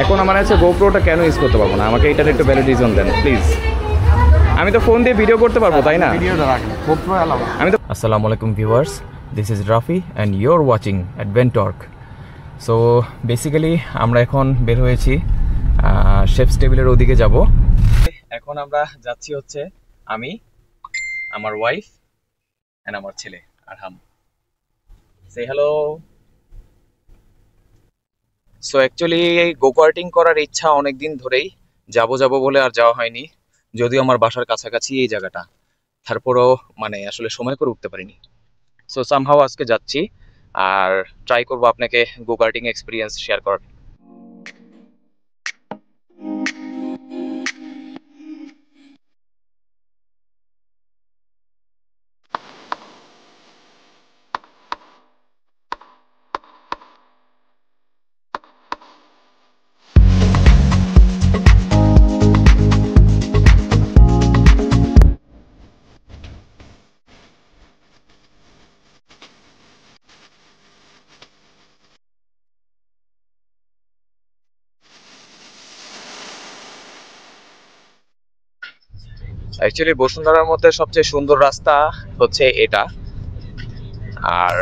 এখন আমার কাছে গোপ্রোটা কেন ইউজ করতে পারবো না? আমাকে এটার একটু ভ্যালিড রিজন দেন প্লিজ। আমি তো ফোন দিয়ে ভিডিও করতে পারবো, তাই না? আমি তো আসসালামু আলাইকুম viewers, this is Rafi and you're watching Adventork. So basically আমরা এখন বের হয়েছি শেফস টেবিলের ওদিকে যাব। এখন আমরা যাচ্ছি হচ্ছে আমি, আমার ওয়াইফ অ্যান্ড আমার ছেলে আরহাম। সে হ্যালো। সো অ্যাকচুয়ালি গো কার্টিং করার ইচ্ছা অনেকদিন ধরেই, যাব বলে আর যাওয়া হয়নি, যদিও আমার বাসার কাছাকাছি এই জায়গাটা, তারপরও মানে আসলে সময় করে উঠতে পারিনি। সো সামহাও আজকে যাচ্ছি আর ট্রাই করবো আপনাকে গো কার্টিং এক্সপিরিয়েন্স শেয়ার করার। অ্যাকচুয়ালি বসুন্ধরার মধ্যে সবচেয়ে সুন্দর রাস্তা হচ্ছে এটা। আর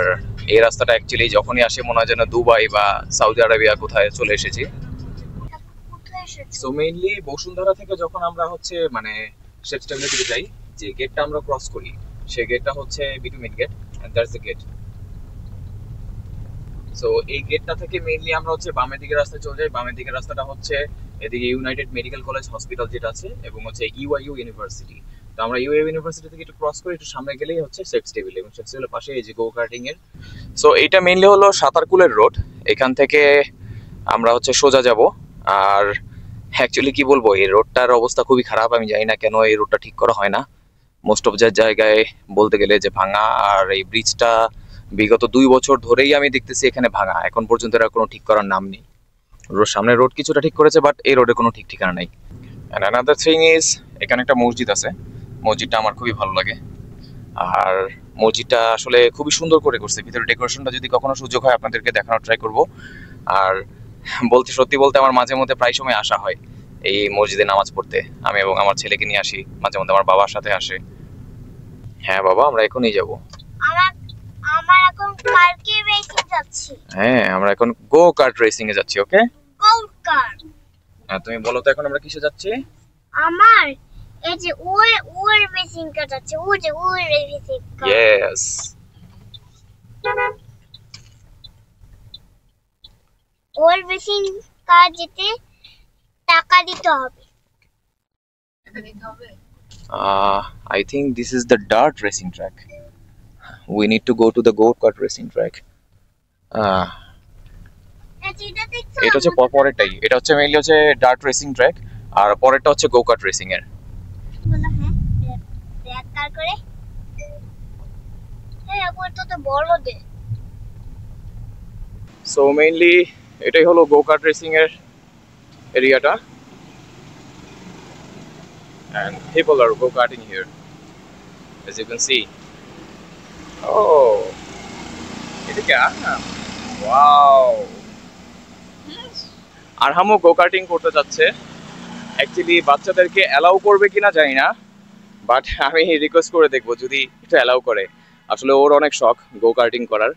এই রাস্তাটা অ্যাকচুয়ালি যখনই আসে মনে হয় যেন দুবাই বা সৌদি আরবিয়া কোথায় চলে এসেছি। সো মেইনলি বসুন্ধরা থেকে যখন আমরা হচ্ছে মানে শেফস টেবিলের দিকে যাই, যে গেটটা আমরা ক্রস করি সেই গেটটা হচ্ছে bitumen gate, and that's the gate. So এই গেটটা থেকে মেইনলি আমরা হচ্ছে বামের দিকের রাস্তায় চলে যাই। বামের দিকের রাস্তাটা হচ্ছে এদিকে ইউনাইটেড মেডিকেল কলেজ হসপিটাল যেটা আছে, এবং হচ্ছে ইউআইইউ ইউনিভার্সিটি। তো আমরা ইউআইইউ ইউনিভার্সিটি থেকে একটু ক্রস করে একটু সামনে গেলেই হচ্ছে শেফস টেবিল, এবং শেফস টেবিলের পাশে এই যে গো কার্টিং এর। সো এইটা মেইনলি হলো সাতারকুলের রোড। এখান থেকে আমরা হচ্ছে সোজা যাব। আর অ্যাকচুয়ালি কি বলবো, এই রোডটার অবস্থা খুবই খারাপ। আমি জানি না কেন এই রোডটা ঠিক করা হয় না। মোস্ট অফ যে জায়গায় বলতে গেলে যে ভাঙা, আর এই ব্রিজটা বিগত 2 বছর ধরেই আমি দেখতেছি এখানে ভাঙা, এখন পর্যন্ত এরা কোনো ঠিক করার নাম নেই। সামনে রোড কিছুটা ঠিক করেছে, বাট এই রোডে কোনো ঠিক ঠিকানা নেই। অ্যান্ড অ্যানাদার থিং ইজ, এখানে একটা মসজিদ আছে। মসজিদটা আমার খুবই ভালো লাগে। আর মসজিদটা আসলে খুবই সুন্দর করে করছে। ভিতরে ডেকোরেশনটা যদি কখনো সুযোগ হয় আপনাদেরকে দেখানোর ট্রাই করব। আর সত্যি বলতে আমার মাঝে মধ্যে প্রায় সময় আসা হয় এই মসজিদে নামাজ পড়তে। আমি এবং আমার ছেলেকে নিয়ে আসি, মাঝে মধ্যে আমার বাবার সাথে আসে। হ্যাঁ বাবা, আমরা এখনই যাব। আমার এখন পার্কে রেসিং যাচ্ছি। হ্যাঁ, আমরা এখন গো কার্ট রেসিং এ যাচ্ছি। ওকে, গো কার্ট। হ্যাঁ, তুমি বলো তো এখন আমরা কিসে যাচ্ছি? আমার এই যে ওর রেসিং কার যাচ্ছে, ওর রেসিং কার। ইয়েস। ওর রেসিং কার যেতে টাকা দিতে হবে। I think this is the dart racing track. We need to go to the go-kart racing track. এটা হচ্ছে পরেরটাই। এটা হচ্ছে মেইনলি হচ্ছে ডার্ট রেসিং ট্র্যাক, আর পরেরটা হচ্ছে গো কার্ট রেসিং এর। বলো হ্যাঁ, ব্যাক কার করে। হ্যাঁ, ওর তো বড় দে। সো মেইনলি এটাই হলো গো কার্ট রেসিং এর এরিয়াটা, and people are go karting here, as you can see. Oh, এদিকে ওয়াও। আরহামও গো কার্টিং করতে যাচ্ছে। অ্যাকচুয়ালি বাচ্চাদেরকে অ্যালাউ করবে কিনা জানি না, বাট আমি রিকোয়েস্ট করে দেখবো যদি এটা অ্যালাউ করে। আসলে ওর অনেক শখ গো কার্টিং করার,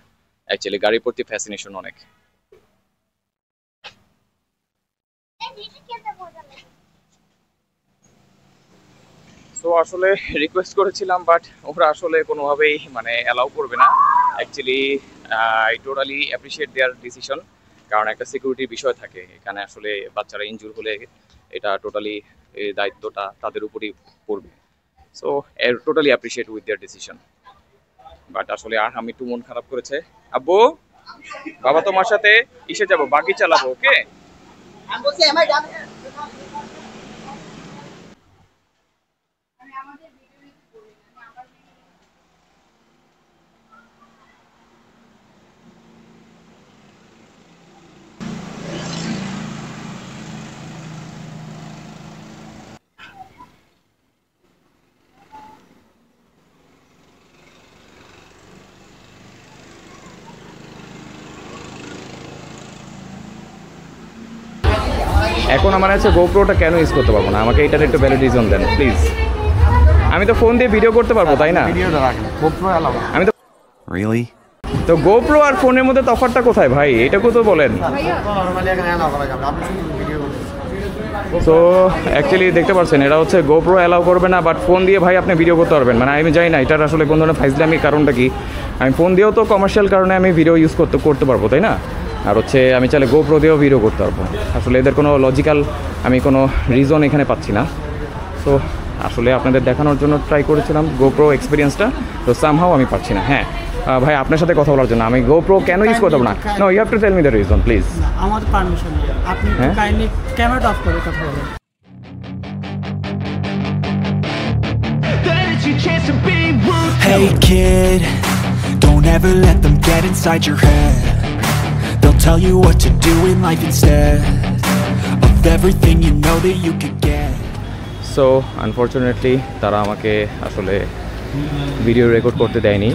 অ্যাকচুয়ালি গাড়ির প্রতি ফ্যাসিনেশন অনেক। সো আসলে রিকোয়েস্ট করেছিলাম, বাট ওরা আসলে কোনোভাবেই মানে অ্যালাউ করবে না। Actually I totally appreciate there decision, কারণ একটা সিকিউরিটির বিষয় থাকে এখানে। আসলে বাচ্চারা ইনজুর হলে এটা টোটালি এই দায়িত্বটা তাদের উপরই পড়বে। So totally appreciate with their decision. But আসলে আর আমি একটু মন খারাপ করেছে। আব্বু, বাবা তোমার সাথে ইসে যাবো, বাগি চালাবো। ওকে, এখন আমার কাছে গোপ্রোটা কেন ইউজ করতে পারবো না? আমাকে এটার একটু ভ্যালিড রিজন দেন প্লিজ। আমি তো ফোন দিয়ে ভিডিও করতে পারবো, তাই না? ভিডিওটা রাখেন, গোপ্রো এলাও। আমি তো Really? তো গোপ্রো আর ফোনের মধ্যে তফাৎটা কোথায় ভাই? এটাকেও তো বলেন। নরমালি এখানে এলাও করা যাবে, আপনি শুধু ভিডিও করতেছেন। সো অ্যাকচুয়ালি দেখতে পাচ্ছেন এরা হচ্ছে গোপ্রো অ্যালাউ করবে না, বাট ফোন দিয়ে ভাই আপনি ভিডিও করতে পারবেন। মানে আমি জানি না এটার আসলে কোন ধরনের ফাইজলামির কারণটা কি। আমি ফোন দিয়েও তো কমার্শিয়াল কারণে আমি ভিডিও ইউজ করতে পারবো, তাই না? আর হচ্ছে আমি চাইলে গোপ্রো দিয়েও ভিডিও করতে পারবো। আসলে এদের কোনো লজিক্যাল আমি কোনো রিজন এখানে পাচ্ছি না। সো আসলে আপনাদের দেখানোর জন্য ট্রাই করেছিলাম গোপ্রো এক্সপিরিয়েন্সটা, তো সামহাও আমি পাচ্ছি না। হ্যাঁ ভাই, আপনার সাথে কথা বলার জন্য আমি গোপ্রো কেন ইউজ করতে পারবো না? No, you have to tell me the reason please. আমার পারমিশন নেই, আপনি হ্যাঁ? কাইন্ডলি ক্যামেরাটা অফ করে কথা বলেন। Hey kid, don't ever let them get inside your head. They'll tell you what to do in life instead of everything you know that you could get. So unfortunately তারা আমাকে আসলে video record করতে দেয়নি।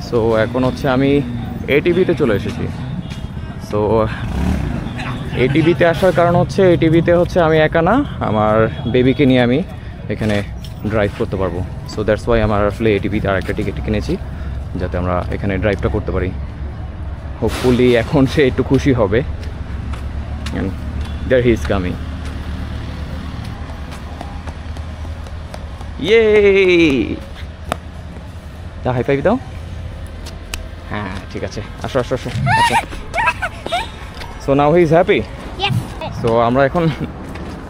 So এখন হচ্ছে আমি এটিভিতে চলে এসেছি। সো এটিভিতে আসার কারণ হচ্ছে এটিভিতে হচ্ছে আমি একা না, আমার বেবিকে নিয়ে আমি এখানে ড্রাইভ করতে পারবো। সো দ্যাটস ওয়াই আমার আসলে এটিভিতে আর একটা টিকিট কিনেছি, যাতে আমরা এখানে ড্রাইভটা করতে পারি। হোপফুলি এখন সে একটু খুশি হবে। দেয়ার হি ইজ কামিং। ইয়ে দা হাই ফাইভ দাও। হ্যাঁ ঠিক আছে, আসো আসো আসো আসো। So now he is happy. Yes. So আমরা এখন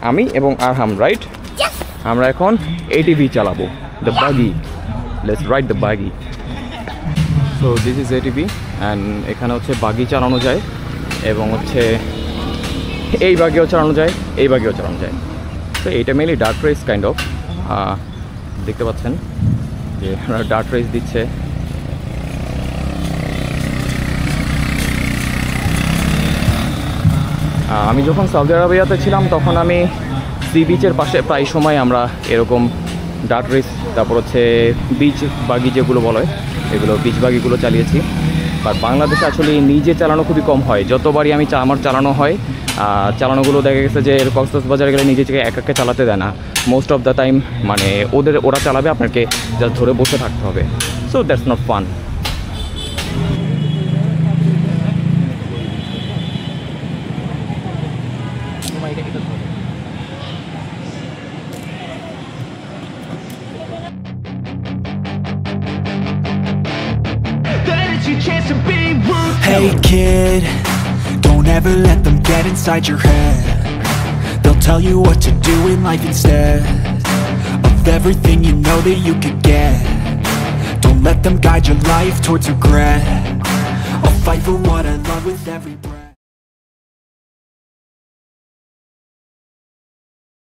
আমি এবং আরহাম, রাইট, Yes. আমরা এখন এটিভি চালাবো, দ্য বাগি। লেটস রাইড দ্য বাগি। So this is ATV and এখানে হচ্ছে বাগি চালানো যায় এবং হচ্ছে এই বাগিও চালানো যায়, এই বাগিও চালানো যায়। তো এইটা mainly dirt race kind of, দেখতে পাচ্ছেন যে ডার্ট রেস দিচ্ছে। আমি যখন সৌদি আরবিয়াতে ছিলাম তখন আমি সি বিচের পাশে প্রায় সময় আমরা এরকম ডার্ট রেস, তারপর হচ্ছে বিচ বাগি যেগুলো বলা হয়, এগুলো বিচ বাগিগুলো চালিয়েছি। বাট বাংলাদেশে আসলে নিজে চালানো খুবই কম হয়। যতবারই আমি আমার চালানো হয়, চালানোগুলো দেখা গেছে যে কক্সবাজারে গেলে নিজে থেকে একা চালাতে দেয় না। মোস্ট অফ দ্য টাইম মানে ওরা চালাবে, আপনাকে জাস্ট ধরে বসে থাকতে হবে। So that's not fun. Hey kid, don't ever let them get inside your head. They'll tell you what to do in life instead of everything you know that you could get. Don't let them guide your life towards regret. I'll fight for what I love with every breath.